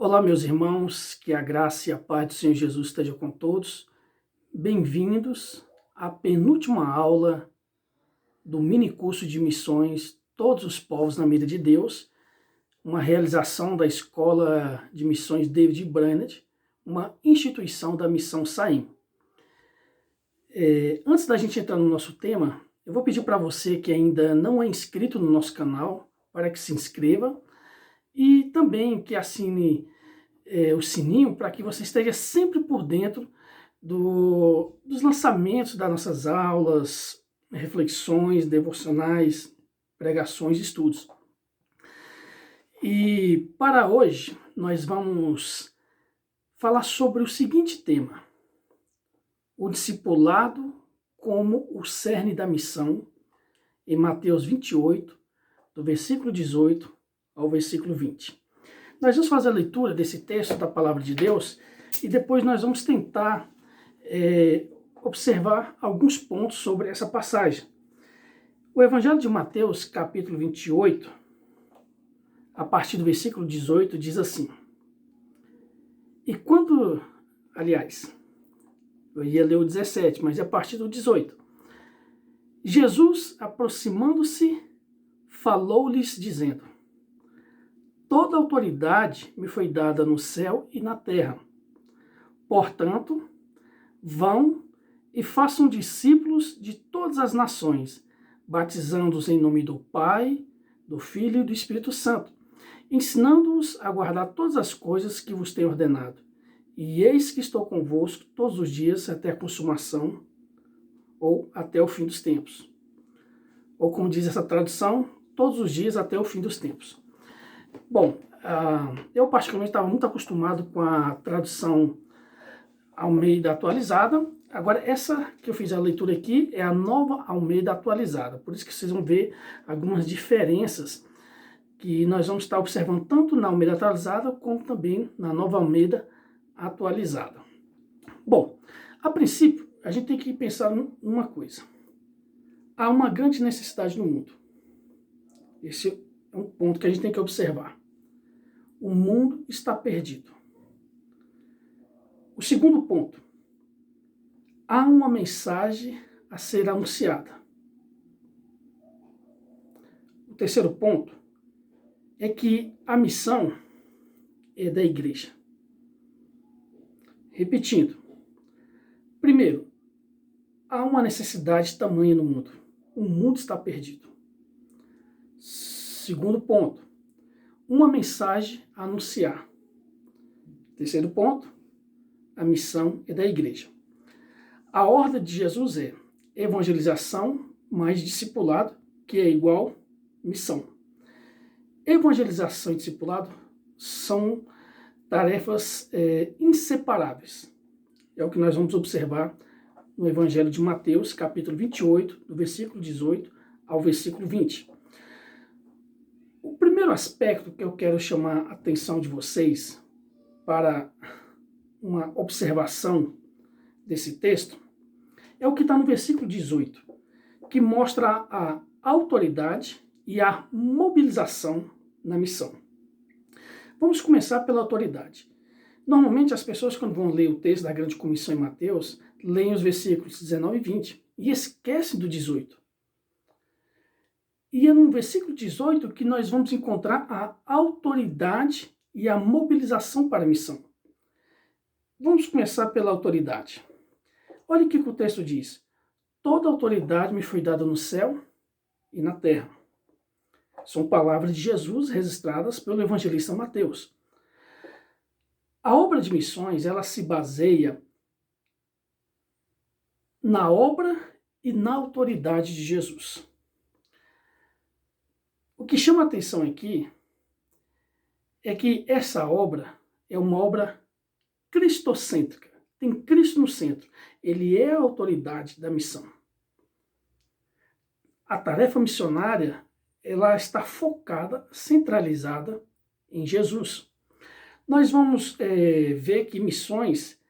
Olá, meus irmãos, que a graça e a paz do Senhor Jesus esteja com todos. Bem-vindos à penúltima aula do mini curso de missões Todos os Povos na Mira de Deus, uma realização da Escola de Missões David Brainerd, uma instituição da Missão Saim. Antes da gente entrar no nosso tema, eu vou pedir para você que ainda não é inscrito no nosso canal, para que se inscreva e também que assine o sininho para que você esteja sempre por dentro dos lançamentos das nossas aulas, reflexões, devocionais, pregações e estudos. E para hoje nós vamos falar sobre o seguinte tema: o discipulado como o cerne da missão, em Mateus 28, do versículo 18 ao versículo 20. Nós vamos fazer a leitura desse texto da Palavra de Deus e depois nós vamos tentar observar alguns pontos sobre essa passagem. O Evangelho de Mateus, capítulo 28, a partir do versículo 18, diz assim: E quando, aliás, eu ia ler o 17, mas é a partir do 18. Jesus, aproximando-se, falou-lhes, dizendo: Toda autoridade me foi dada no céu e na terra. Portanto, vão e façam discípulos de todas as nações, batizando-os em nome do Pai, do Filho e do Espírito Santo, ensinando-os a guardar todas as coisas que vos tenho ordenado. E eis que estou convosco todos os dias até a consumação, ou até o fim dos tempos. Ou como diz essa tradução, todos os dias até o fim dos tempos. Bom, eu particularmente estava muito acostumado com a tradução Almeida atualizada. Agora, essa que eu fiz a leitura aqui é a Nova Almeida atualizada. Por isso que vocês vão ver algumas diferenças que nós vamos estar observando tanto na Almeida atualizada como também na Nova Almeida atualizada. Bom, a princípio, a gente tem que pensar numa coisa. Há uma grande necessidade no mundo. Esse é um ponto que a gente tem que observar. O mundo está perdido. O segundo ponto. Há uma mensagem a ser anunciada. O terceiro ponto é que a missão é da igreja. Repetindo. Primeiro, há uma necessidade tamanha no mundo. O mundo está perdido. Segundo ponto, uma mensagem a anunciar. Terceiro ponto, a missão é da igreja. A ordem de Jesus é evangelização mais discipulado, que é igual missão. Evangelização e discipulado são tarefas inseparáveis. É o que nós vamos observar no Evangelho de Mateus, capítulo 28, do versículo 18 ao versículo 20. O primeiro aspecto que eu quero chamar a atenção de vocês para uma observação desse texto é o que está no versículo 18, que mostra a autoridade e a mobilização na missão. Vamos começar pela autoridade. Normalmente as pessoas, quando vão ler o texto da Grande Comissão em Mateus, leem os versículos 19 e 20 e esquecem do 18. E é no versículo 18 que nós vamos encontrar a autoridade e a mobilização para a missão. Vamos começar pela autoridade. Olha o que o texto diz. Toda autoridade me foi dada no céu e na terra. São palavras de Jesus registradas pelo evangelista Mateus. A obra de missões, ela se baseia na obra e na autoridade de Jesus. O que chama a atenção aqui é que essa obra é uma obra cristocêntrica. Tem Cristo no centro. Ele é a autoridade da missão. A tarefa missionária, ela está focada, centralizada em Jesus. Nós vamos ver que missões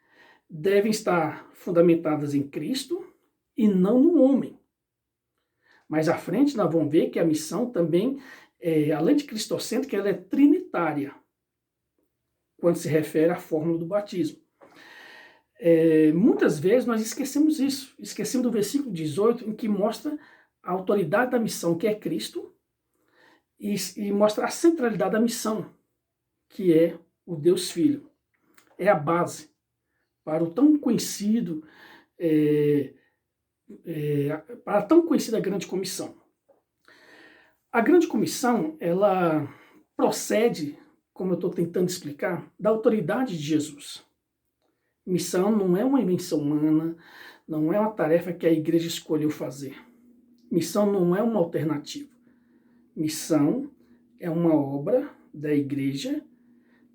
devem estar fundamentadas em Cristo e não no homem. Mais à frente nós vamos ver que a missão também, além de cristocêntrica, ela é trinitária. quando se refere à fórmula do batismo. Muitas vezes nós esquecemos isso, esquecemos do versículo 18, em que mostra a autoridade da missão, que é Cristo, e mostra a centralidade da missão, que é o Deus Filho. É a base para o tão conhecido, para a tão conhecida Grande Comissão. A Grande Comissão, ela procede, como eu estou tentando explicar, da autoridade de Jesus. Missão não é uma invenção humana, não é uma tarefa que a igreja escolheu fazer. Missão não é uma alternativa. Missão é uma obra da igreja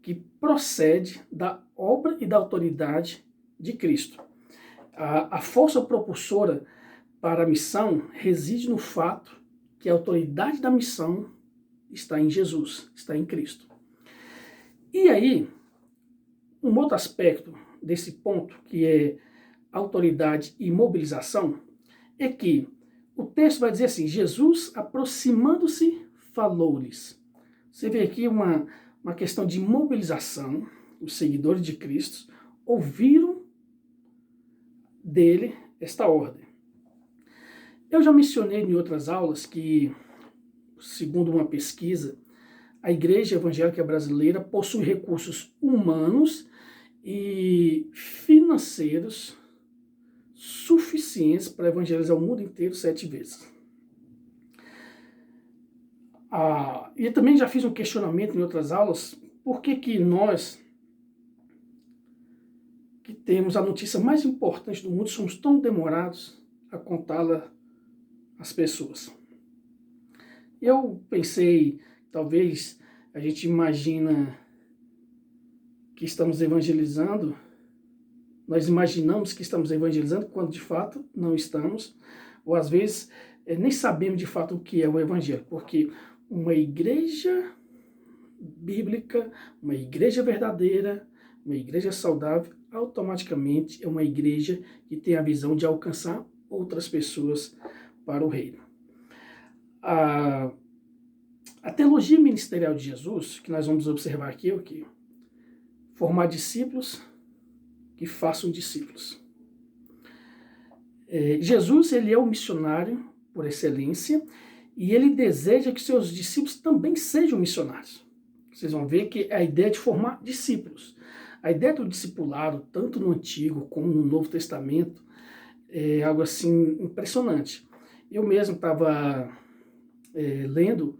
que procede da obra e da autoridade de Cristo. A força propulsora para a missão reside no fato que a autoridade da missão está em Jesus, está em Cristo. E aí, um outro aspecto desse ponto, que é autoridade e mobilização, é que o texto vai dizer assim: Jesus, aproximando-se, falou-lhes. Você vê aqui uma questão de mobilização. Os seguidores de Cristo ouviram dele esta ordem. Eu já mencionei em outras aulas que, segundo uma pesquisa, a Igreja Evangélica Brasileira possui recursos humanos e financeiros suficientes para evangelizar o mundo inteiro 7 vezes. E também já fiz um questionamento em outras aulas: por que nós, que temos a notícia mais importante do mundo, somos tão demorados a contá-la às pessoas? Eu pensei, talvez a gente imagina que estamos evangelizando, nós imaginamos que estamos evangelizando quando de fato não estamos, ou às vezes nem sabemos de fato o que é o evangelho, porque uma igreja bíblica, uma igreja verdadeira, uma igreja saudável, automaticamente é uma igreja que tem a visão de alcançar outras pessoas para o reino. A teologia ministerial de Jesus, que nós vamos observar aqui, é o quê? Formar discípulos que façam discípulos. Jesus, ele é o missionário por excelência, e ele deseja que seus discípulos também sejam missionários. Vocês vão ver que é a ideia de formar discípulos. A ideia do discipulado, tanto no Antigo como no Novo Testamento, é algo assim impressionante. Eu mesmo estava lendo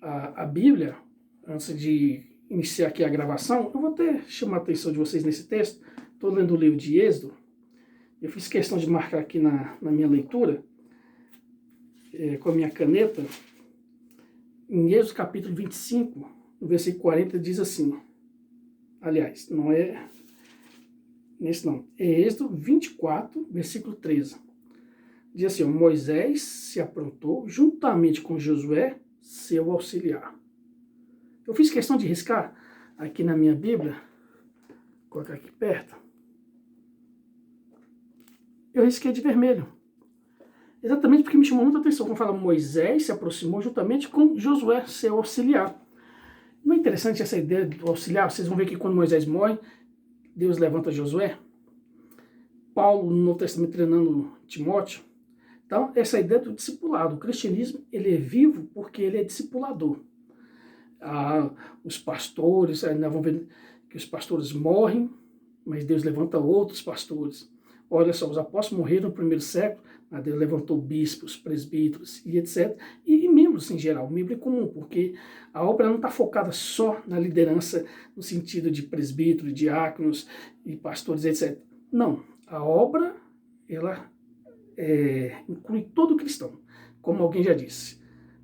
a Bíblia, antes de iniciar aqui a gravação. Eu vou até chamar a atenção de vocês nesse texto. Estou lendo o livro de Êxodo. Eu fiz questão de marcar aqui na minha leitura, com a minha caneta. Em Êxodo capítulo 25, no versículo 40, diz assim. Aliás, não é nesse não. É Êxodo 24, versículo 13. Diz assim: Moisés se aprontou juntamente com Josué, seu auxiliar. Eu fiz questão de riscar aqui na minha Bíblia, vou colocar aqui perto. Eu risquei de vermelho. Exatamente porque me chamou muita atenção. Quando fala Moisés se aproximou juntamente com Josué, seu auxiliar. Não é interessante essa ideia do auxiliar? Vocês vão ver que quando Moisés morre, Deus levanta Josué. Paulo, no Novo Testamento, treinando Timóteo. Então, essa ideia do discipulado. O cristianismo, ele é vivo porque ele é discipulador. Os pastores, nós vamos ver que os pastores morrem, mas Deus levanta outros pastores. Olha só, os apóstolos morreram no primeiro século, mas Deus levantou bispos, presbíteros e etc. E membros em geral, membro é comum, porque a obra não está focada só na liderança no sentido de presbíteros, diáconos e pastores, etc. Não, a obra, ela inclui todo cristão. Como alguém já disse,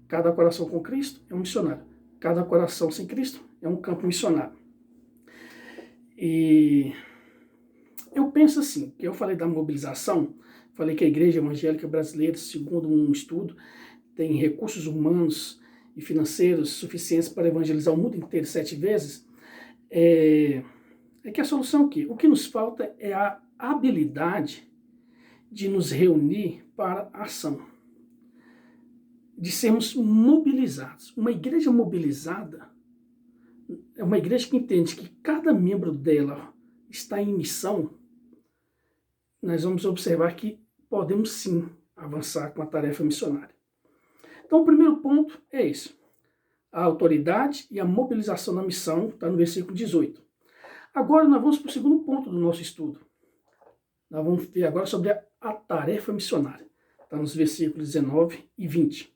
cada coração com Cristo é um missionário. Cada coração sem Cristo é um campo missionário. E eu penso assim, que eu falei da mobilização, falei que a Igreja Evangélica Brasileira, segundo um estudo, tem recursos humanos e financeiros suficientes para evangelizar o mundo inteiro 7 vezes, é que a solução aqui, o que nos falta é a habilidade de nos reunir para a ação, de sermos mobilizados. Uma igreja mobilizada é uma igreja que entende que cada cada membro dela está em missão, nós vamos observar que podemos sim avançar com a tarefa missionária. Então, o primeiro ponto é esse. A autoridade e a mobilização na missão, está no versículo 18. Agora nós vamos para o segundo ponto do nosso estudo. Nós vamos ver agora sobre a tarefa missionária. Está nos versículos 19 e 20.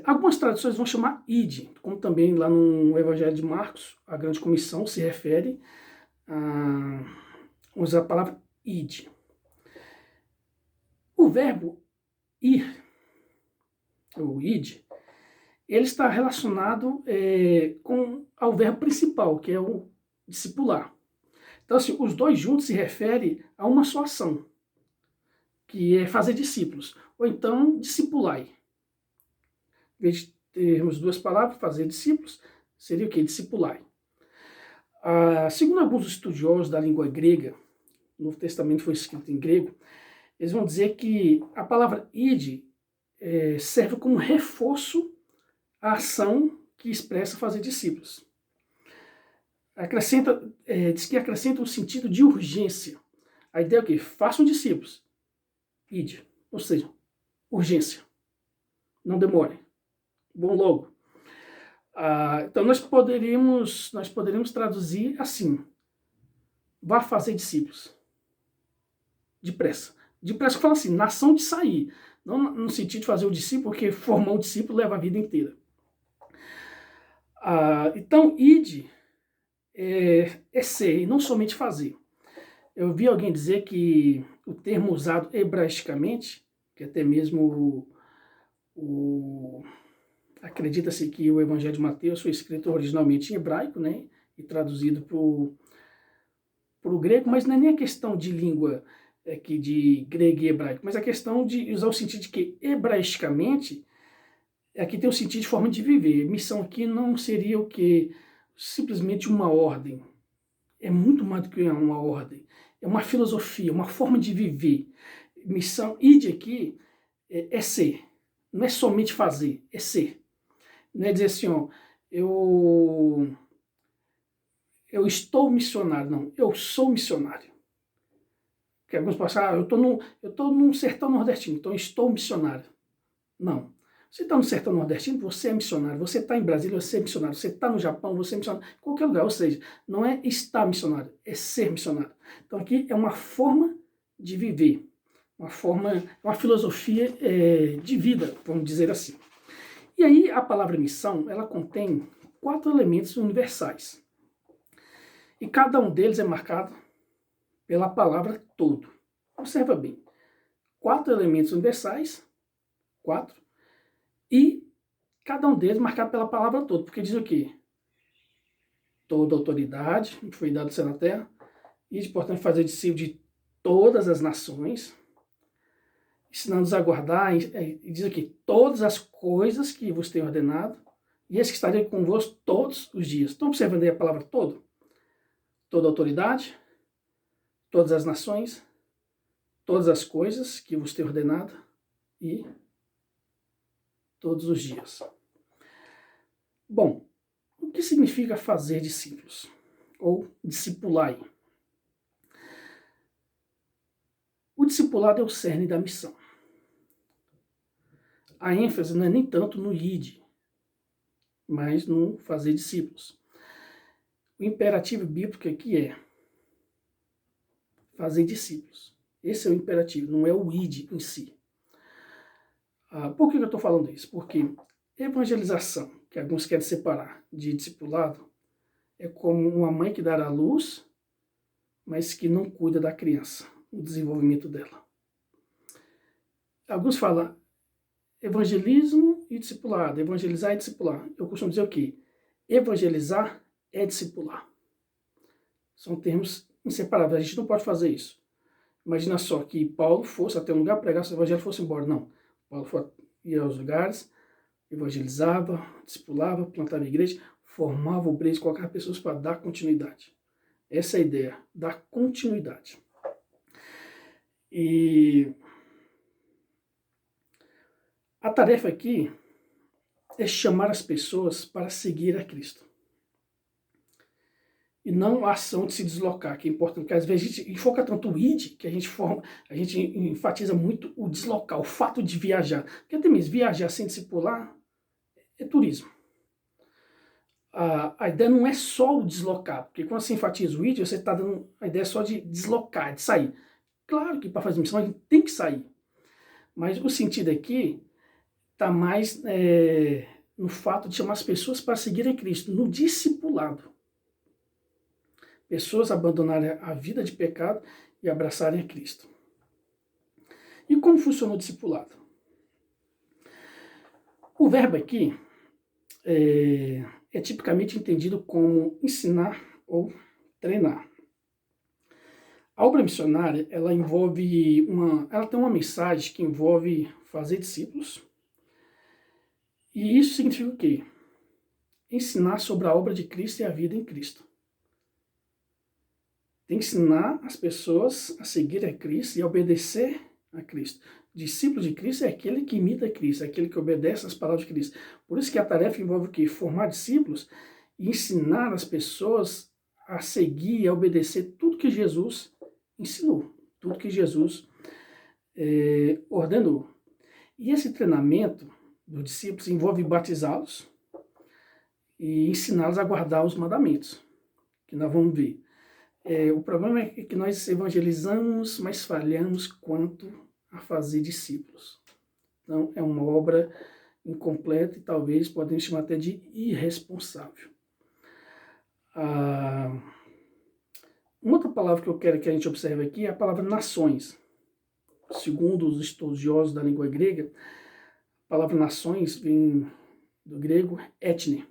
Algumas traduções vão chamar ide, como também lá no Evangelho de Marcos, a grande comissão se refere a usar a palavra ide. O verbo ir, ou ide, ele está relacionado ao verbo principal, que é o discipular. Então, assim, os dois juntos se referem a uma só ação, que é fazer discípulos, ou então discipulai. Em vez de termos duas palavras, fazer discípulos, seria o quê? Discipulai. Segundo alguns estudiosos da língua grega, o Novo Testamento foi escrito em grego, eles vão dizer que a palavra ide serve como reforço à ação que expressa fazer discípulos. Diz que acrescenta um sentido de urgência. A ideia é o quê? Façam discípulos. Ide. Ou seja, urgência. Não demorem. Vão logo. Então nós poderíamos traduzir assim. Vá fazer discípulos. Depressa. Depressa que fala assim, na ação de sair. Não no sentido de fazer o discípulo, porque formar um discípulo leva a vida inteira. Então, ide é ser, e não somente fazer. Eu vi alguém dizer que o termo usado hebraisticamente, que até mesmo acredita-se que o Evangelho de Mateus foi escrito originalmente em hebraico, né, e traduzido para o grego, mas não é nem a questão de língua aqui de grego e hebraico, mas a questão de usar o sentido de que hebraisticamente aqui tem o sentido de forma de viver. Missão aqui não seria o que simplesmente uma ordem. É muito mais do que uma ordem. É uma filosofia, uma forma de viver. Missão, ide aqui é ser. Não é somente fazer, é ser. Não é dizer assim, ó, eu estou missionário. Não, eu sou missionário. Porque alguns podem falar, eu estou num sertão nordestino, então eu estou missionário. Não. Você está no sertão nordestino, você é missionário. Você está em Brasília, você é missionário. Você está no Japão, você é missionário. Em qualquer lugar, ou seja, não é estar missionário, é ser missionário. Então aqui é uma forma de viver, uma filosofia de vida, vamos dizer assim. E aí a palavra missão, ela contém 4 elementos universais. E cada um deles é marcado pela palavra todo. Observa bem. 4 elementos universais, 4, e cada um deles marcado pela palavra todo, porque diz o quê? Toda autoridade me foi dada no céu e na terra, e portanto fazer discípulo de todas as nações, ensinando-nos a guardar, e diz aqui, todas as coisas que vos tenho ordenado, e esse que estarei convosco todos os dias. Estão observando aí a palavra todo? Toda autoridade, todas as nações, todas as coisas que vos tenho ordenado, e todos os dias. Bom, o que significa fazer discípulos? Ou discipulai? O discipulado é o cerne da missão. A ênfase não é nem tanto no ide, mas no fazer discípulos. O imperativo bíblico aqui é fazer discípulos. Esse é o imperativo, não é o ide em si. Por que eu estou falando isso? Porque evangelização, que alguns querem separar de discipulado, é como uma mãe que dá à luz, mas que não cuida da criança, o desenvolvimento dela. Alguns falam evangelismo e discipulado, evangelizar e discipular. Eu costumo dizer o quê? Evangelizar é discipular. São termos inseparáveis, a gente não pode fazer isso. Imagina só que Paulo fosse até um lugar, pregasse o evangelho e fosse embora. Não. Paulo ia aos lugares, evangelizava, discipulava, plantava igreja, formava obreiros, colocava pessoas para dar continuidade. Essa é a ideia, dar continuidade. E a tarefa aqui é chamar as pessoas para seguir a Cristo. e não a ação de se deslocar, que é importante, porque às vezes a gente foca tanto o id, que a gente enfatiza muito o deslocar, o fato de viajar. Porque até mesmo viajar sem discipular é turismo. A ideia não é só o deslocar, porque quando você enfatiza o id, você está dando a ideia só de deslocar, de sair. Claro que para fazer missão a gente tem que sair, mas o sentido aqui está mais no fato de chamar as pessoas para seguirem Cristo, no discipulado. Pessoas abandonarem a vida de pecado e abraçarem a Cristo. E como funciona o discipulado? O verbo aqui é tipicamente entendido como ensinar ou treinar. A obra missionária, ela tem uma mensagem que envolve fazer discípulos. E isso significa o quê? Ensinar sobre a obra de Cristo e a vida em Cristo. Tem que ensinar as pessoas a seguir a Cristo e a obedecer a Cristo. Discípulo de Cristo é aquele que imita Cristo, é aquele que obedece às palavras de Cristo. Por isso que a tarefa envolve o quê? Formar discípulos e ensinar as pessoas a seguir e a obedecer tudo que Jesus ensinou, tudo que Jesus ordenou. E esse treinamento dos discípulos envolve batizá-los e ensiná-los a guardar os mandamentos, que nós vamos ver. O problema é que nós evangelizamos, mas falhamos quanto a fazer discípulos. Então, é uma obra incompleta e talvez podemos chamar até de irresponsável. Uma outra palavra que eu quero que a gente observe aqui é a palavra nações. Segundo os estudiosos da língua grega, a palavra nações vem do grego etne.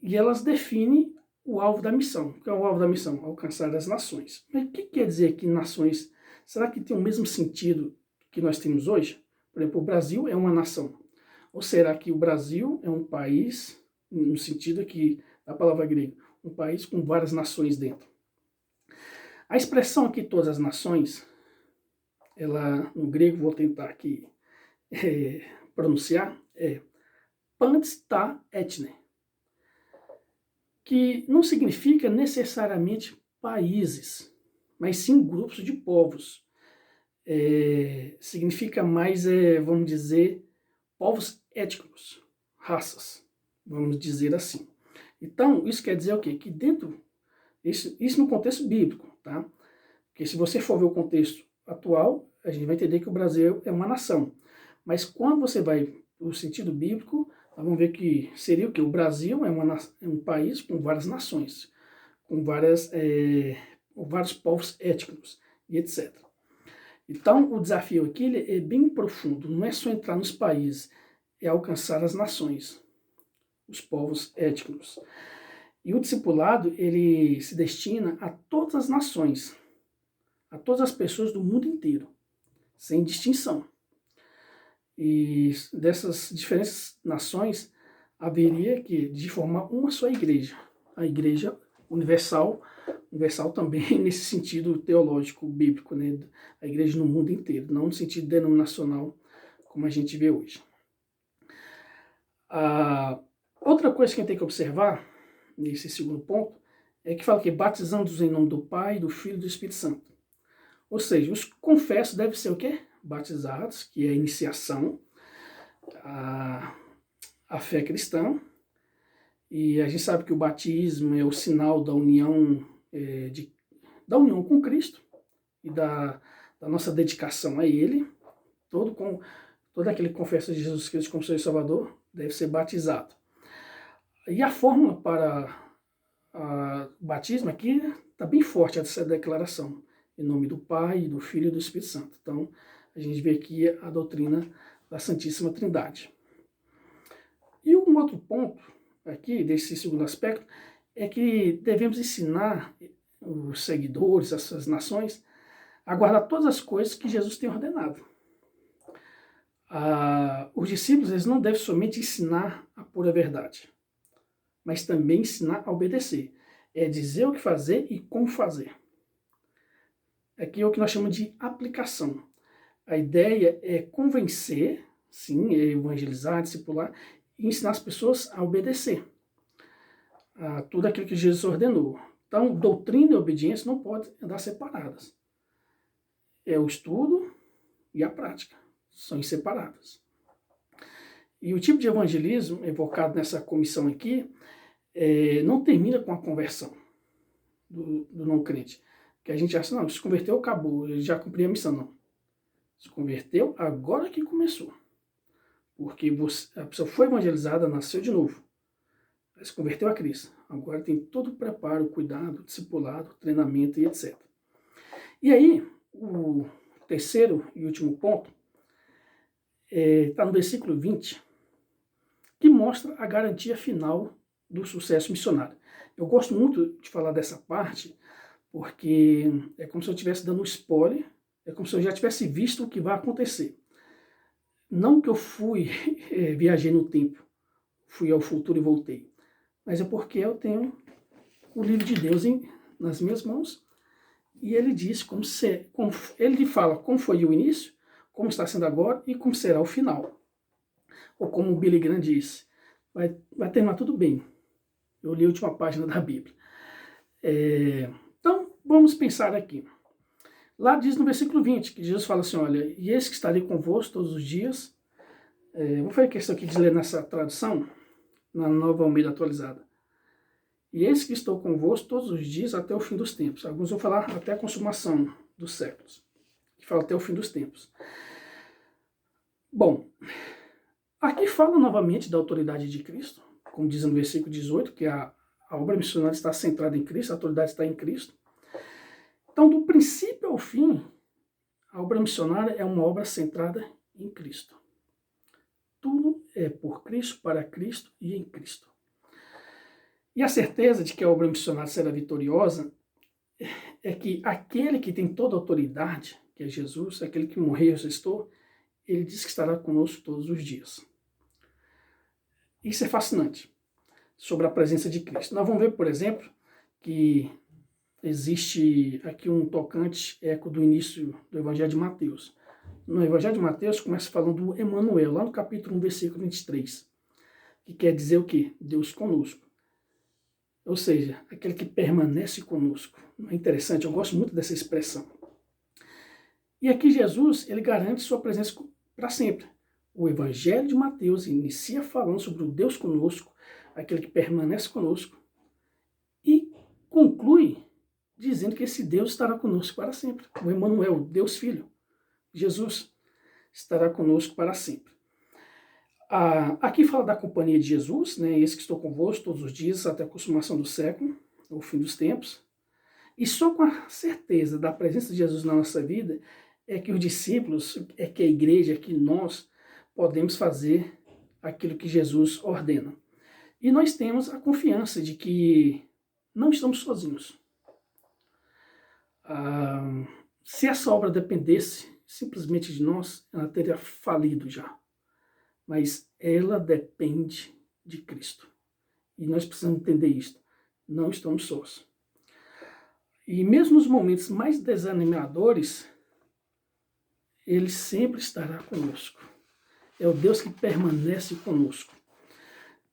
E elas definem o alvo da missão. O que é o alvo da missão? Alcançar as nações. Mas o que quer dizer aqui nações? Será que tem o mesmo sentido que nós temos hoje? Por exemplo, o Brasil é uma nação. Ou será que o Brasil é um país, no sentido aqui da palavra grega, um país com várias nações dentro? A expressão aqui, todas as nações, ela no grego, vou tentar aqui pronunciar, é pantes ta etne, que não significa necessariamente países, mas sim grupos de povos. Significa mais, vamos dizer, povos étnicos, raças, vamos dizer assim. Então, isso quer dizer o quê? Que dentro, isso no contexto bíblico, tá? Porque se você for ver o contexto atual, a gente vai entender que o Brasil é uma nação. Mas quando você vai no sentido bíblico, nós vamos ver que seria o quê? O Brasil é um país com várias nações, com vários povos étnicos e etc. Então, o desafio aqui é bem profundo, não é só entrar nos países, é alcançar as nações, os povos étnicos. E o discipulado, ele se destina a todas as nações, a todas as pessoas do mundo inteiro, sem distinção. E dessas diferentes nações, haveria de formar uma só igreja, a igreja universal também nesse sentido teológico, bíblico, né? A igreja no mundo inteiro, não no sentido denominacional, como a gente vê hoje. Outra coisa que a gente tem que observar, nesse segundo ponto, é que fala que batizando-os em nome do Pai, do Filho e do Espírito Santo. Ou seja, os confessos devem ser o quê? Batizados, que é a iniciação, a fé cristã. E a gente sabe que o batismo é o sinal da união, da união com Cristo e da nossa dedicação a Ele. Todo aquele que confessa Jesus Cristo como Senhor e Salvador deve ser batizado. E a fórmula para o batismo aqui está bem forte, essa declaração. Em nome do Pai, do Filho e do Espírito Santo. Então, a gente vê aqui a doutrina da Santíssima Trindade. E um outro ponto aqui, desse segundo aspecto, é que devemos ensinar os seguidores, essas nações, a guardar todas as coisas que Jesus tem ordenado. Os discípulos, eles não devem somente ensinar a pura verdade, mas também ensinar a obedecer. É dizer o que fazer e como fazer. Aqui é o que nós chamamos de aplicação. A ideia é convencer, sim, é evangelizar, discipular, e ensinar as pessoas a obedecer. a tudo aquilo que Jesus ordenou. Então, doutrina e obediência não podem andar separadas. É o estudo e a prática, são inseparadas. E o tipo de evangelismo evocado nessa comissão aqui não termina com a conversão do não crente. Que a gente acha, não, se converteu, acabou, ele já cumpriu a missão. Não. Se converteu, agora que começou. Porque a pessoa foi evangelizada, nasceu de novo. Se converteu a Cristo. Agora tem todo o preparo, cuidado, discipulado, treinamento e etc. E aí, o terceiro e último ponto está no versículo 20, que mostra a garantia final do sucesso missionário. Eu gosto muito de falar dessa parte, porque é como se eu estivesse dando um spoiler, é como se eu já tivesse visto o que vai acontecer. Não que eu viajei no tempo, fui ao futuro e voltei, mas é porque eu tenho o livro de Deus nas minhas mãos, e ele diz ele fala como foi o início, como está sendo agora e como será o final. Ou como o Billy Graham disse, vai terminar tudo bem. Eu li a última página da Bíblia. Então, vamos pensar aqui. Lá diz no versículo 20, que Jesus fala assim, olha, e eis que estarei convosco todos os dias. Vou fazer questão aqui de ler nessa tradução, na Nova Almeida Atualizada. E eis que estou convosco todos os dias até o fim dos tempos. Alguns vão falar até a consumação dos séculos, que fala até o fim dos tempos. Bom, aqui fala novamente da autoridade de Cristo, como diz no versículo 18, que a obra missionária está centrada em Cristo, a autoridade está em Cristo. Então, do princípio ao fim, a obra missionária é uma obra centrada em Cristo. Tudo é por Cristo, para Cristo e em Cristo. E a certeza de que a obra missionária será vitoriosa é que aquele que tem toda a autoridade, que é Jesus, aquele que morreu e ressuscitou, ele diz que estará conosco todos os dias. Isso é fascinante, sobre a presença de Cristo. Nós vamos ver, por exemplo, que existe aqui um tocante eco do início do Evangelho de Mateus. No Evangelho de Mateus começa falando do Emmanuel, lá no capítulo 1, versículo 23, que quer dizer o quê? Deus conosco. Ou seja, aquele que permanece conosco. É interessante, eu gosto muito dessa expressão. E aqui Jesus, ele garante sua presença para sempre. O Evangelho de Mateus inicia falando sobre o Deus conosco, aquele que permanece conosco, e conclui dizendo que esse Deus estará conosco para sempre. O Emmanuel, Deus Filho, Jesus, estará conosco para sempre. Aqui fala da companhia de Jesus, né? Esse que estou convosco todos os dias até a consumação do século, o fim dos tempos. E só com a certeza da presença de Jesus na nossa vida é que os discípulos, é que a igreja, é que nós podemos fazer aquilo que Jesus ordena. E nós temos a confiança de que não estamos sozinhos. Se essa obra dependesse simplesmente de nós, ela teria falido já. Mas ela depende de Cristo. E nós precisamos entender isso. Não estamos sós. E mesmo nos momentos mais desanimadores, Ele sempre estará conosco. É o Deus que permanece conosco.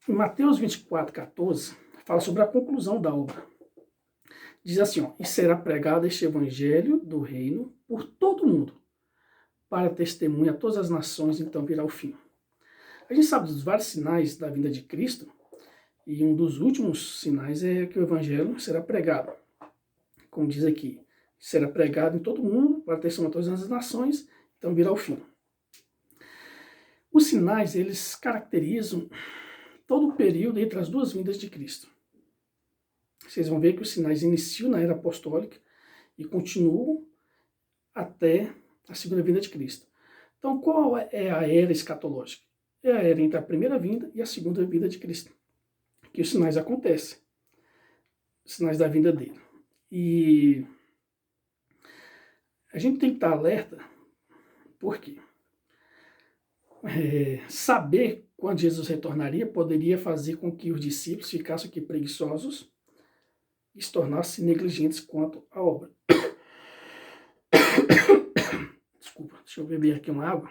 Em Mateus 24, 14, fala sobre a conclusão da obra. Diz assim, ó, e será pregado este evangelho do reino por todo o mundo, para testemunha a todas as nações, então virá o fim. A gente sabe dos vários sinais da vinda de Cristo, e um dos últimos sinais é que o evangelho será pregado. Como diz aqui, será pregado em todo o mundo, para testemunhar a todas as nações, então virá o fim. Os sinais, eles caracterizam todo o período entre as duas vindas de Cristo. Vocês vão ver que os sinais iniciam na era apostólica e continuam até a segunda vinda de Cristo. Então, qual é a era escatológica? É a era entre a primeira vinda e a segunda vinda de Cristo, que os sinais acontecem, os sinais da vinda dele. E a gente tem que estar alerta, por quê? Saber quando Jesus retornaria poderia fazer com que os discípulos ficassem aqui preguiçosos e se tornassem negligentes quanto à obra. Desculpa, deixa eu beber aqui uma água.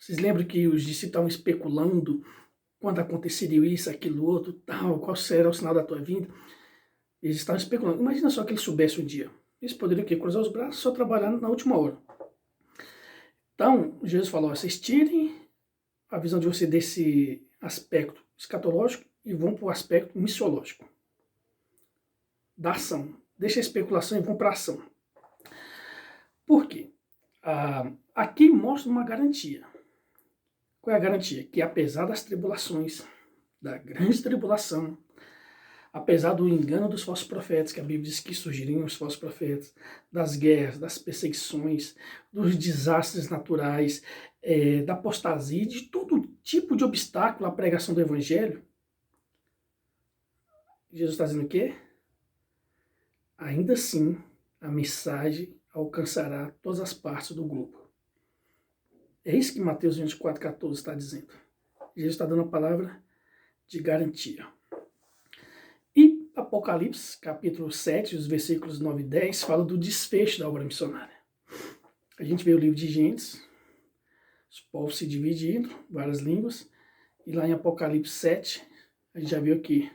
Vocês lembram que os discípulos estavam especulando quando aconteceria isso, aquilo, outro, tal, qual será o sinal da tua vinda? Eles estavam especulando. Imagina só que eles soubessem um dia. Eles poderiam o quê? Cruzar os braços, só trabalhar na última hora. Então, Jesus falou, vocês tirem a visão de você desse aspecto escatológico e vão para o aspecto missiológico, da ação. Deixa a especulação e vão para a ação. Por quê? Aqui mostra uma garantia. Qual é a garantia? Que apesar das tribulações, da grande tribulação, apesar do engano dos falsos profetas, que a Bíblia diz que surgiriam os falsos profetas, das guerras, das perseguições, dos desastres naturais, da apostasia, de todo tipo de obstáculo à pregação do Evangelho, Jesus está dizendo o quê? Ainda assim, a mensagem alcançará todas as partes do globo. É isso que Mateus 24,14 está dizendo. Jesus está dando a palavra de garantia. E Apocalipse, capítulo 7, os versículos 9 e 10, fala do desfecho da obra missionária. A gente vê o livro de Gênesis, os povos se dividindo, várias línguas, e lá em Apocalipse 7, a gente já viu aqui,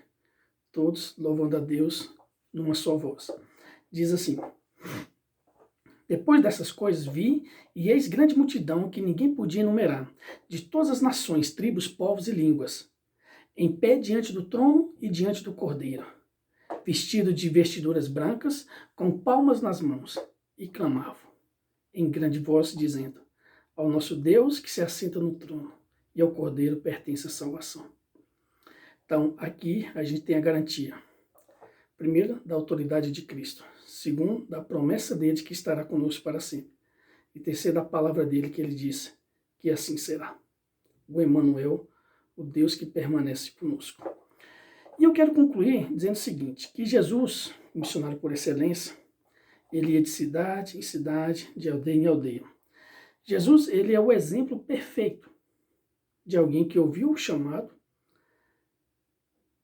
todos louvando a Deus numa só voz. Diz assim: depois dessas coisas vi, e eis grande multidão que ninguém podia enumerar, de todas as nações, tribos, povos e línguas, em pé diante do trono e diante do Cordeiro, vestido de vestiduras brancas, com palmas nas mãos, e clamavam em grande voz, dizendo: ao nosso Deus que se assenta no trono, e ao Cordeiro pertence a salvação. Então, aqui a gente tem a garantia. Primeiro, da autoridade de Cristo. Segundo, da promessa dele que estará conosco para sempre. E terceiro, da palavra dele que ele disse que assim será. O Emmanuel, o Deus que permanece conosco. E eu quero concluir dizendo o seguinte, que Jesus, missionário por excelência, ele ia de cidade em cidade, de aldeia em aldeia. Jesus, ele é o exemplo perfeito de alguém que ouviu o chamado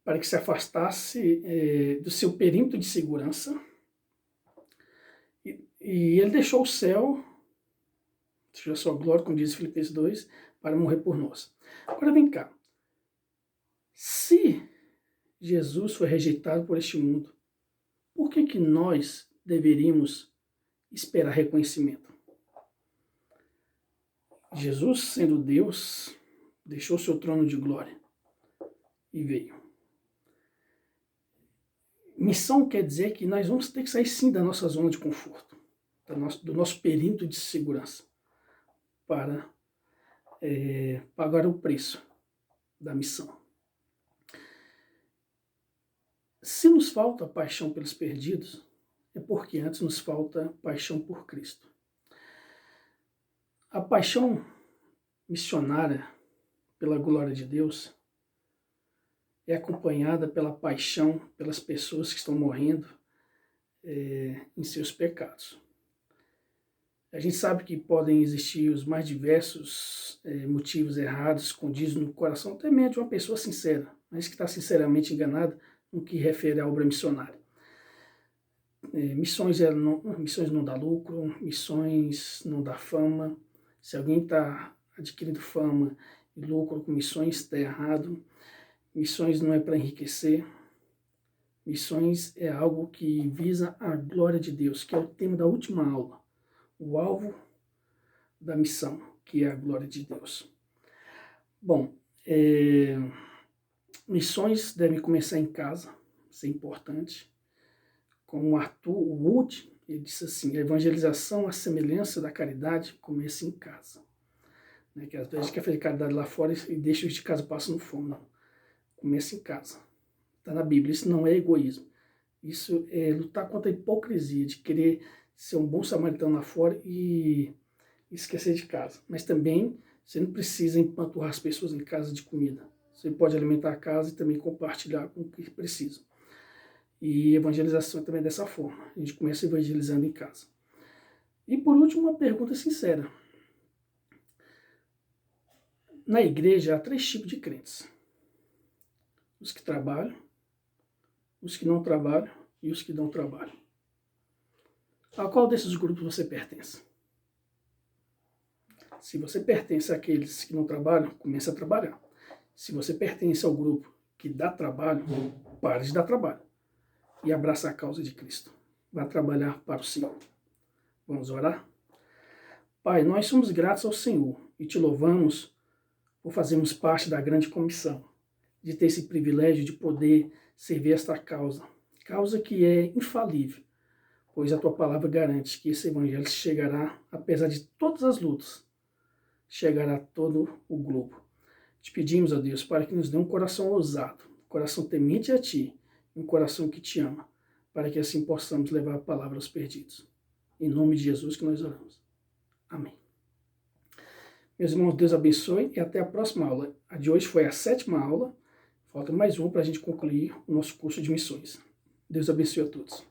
para que se afastasse do seu perímetro de segurança, e ele deixou o céu, deixou a sua glória, como diz Filipenses 2, para morrer por nós. Agora vem cá, se Jesus foi rejeitado por este mundo, por que nós deveríamos esperar reconhecimento? Jesus, sendo Deus, deixou seu trono de glória e veio. Missão quer dizer que nós vamos ter que sair sim da nossa zona de conforto, do nosso perímetro de segurança, para pagar o preço da missão. Se nos falta paixão pelos perdidos, é porque antes nos falta paixão por Cristo. A paixão missionária pela glória de Deus é acompanhada pela paixão pelas pessoas que estão morrendo em seus pecados. A gente sabe que podem existir os mais diversos motivos errados escondidos no coração, até mesmo de uma pessoa sincera, mas que está sinceramente enganada no que refere à obra missionária. Missões não dá lucro, missões não dá fama. Se alguém está adquirindo fama e lucro com missões, está errado. Missões não é para enriquecer. Missões é algo que visa a glória de Deus, que é o tema da última aula. O alvo da missão, que é a glória de Deus. Bom, missões devem começar em casa, isso é importante. Como Arthur Wood, ele disse assim, a evangelização, a semelhança da caridade, começa em casa. Que às vezes a gente quer fazer caridade lá fora e deixa os de casa passando fome. Não. Começa em casa. Está na Bíblia. Isso não é egoísmo. Isso é lutar contra a hipocrisia de querer ser um bom samaritano lá fora e esquecer de casa. Mas também você não precisa empanturrar as pessoas em casa de comida. Você pode alimentar a casa e também compartilhar com o que precisam. E evangelização também é dessa forma. A gente começa evangelizando em casa. E por último, uma pergunta sincera. Na igreja há 3 tipos de crentes. Os que trabalham, os que não trabalham e os que não trabalham. A qual desses grupos você pertence? Se você pertence àqueles que não trabalham, comece a trabalhar. Se você pertence ao grupo que dá trabalho, pare de dar trabalho e abraça a causa de Cristo. Vá trabalhar para o Senhor. Vamos orar? Pai, nós somos gratos ao Senhor e te louvamos por fazermos parte da grande comissão, de ter esse privilégio de poder servir esta causa que é infalível, pois a tua palavra garante que esse evangelho chegará, apesar de todas as lutas, chegará a todo o globo. Te pedimos, ó Deus, para que nos dê um coração ousado, um coração temente a Ti, um coração que Te ama, para que assim possamos levar a palavra aos perdidos. Em nome de Jesus que nós oramos. Amém. Meus irmãos, Deus abençoe e até a próxima aula. A de hoje foi a 7ª aula. Falta mais uma para a gente concluir o nosso curso de missões. Deus abençoe a todos.